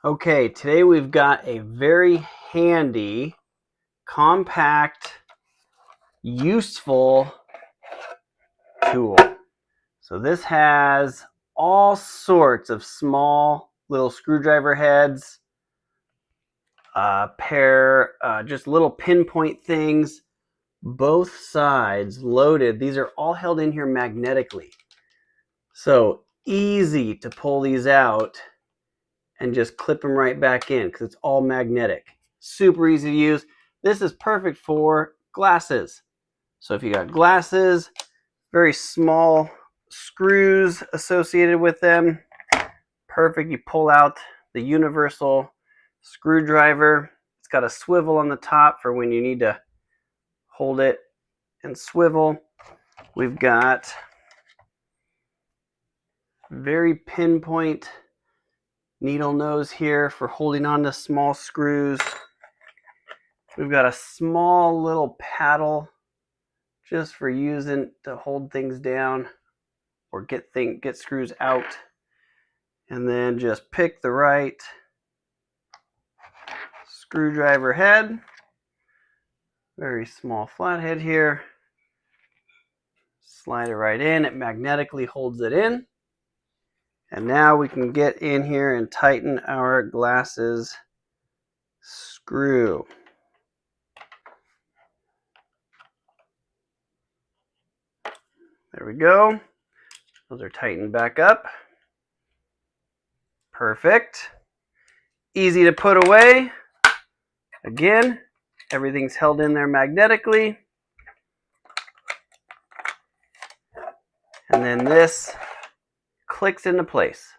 Okay, today we've got a very handy, compact, useful tool. So this has all sorts of small little screwdriver heads, just little pinpoint things, both sides loaded. These are all held in here magnetically. So easy to pull these out and just clip them right back in because it's all magnetic. Super easy to use. This is perfect for glasses. So if you got glasses, very small screws associated with them, perfect. You pull out the universal screwdriver. It's got a swivel on the top for when you need to hold it and swivel. We've got very pinpoint needle nose here for holding on to small screws. We've got a small little paddle just for using to hold things down or get screws out. And then just pick the right screwdriver head. Very small flathead here. Slide it right in. It magnetically holds it in. And now we can get in here and tighten our glasses screw. There we go. Those are tightened back up. Perfect. Easy to put away. Again, everything's held in there magnetically. And then this clicks into place.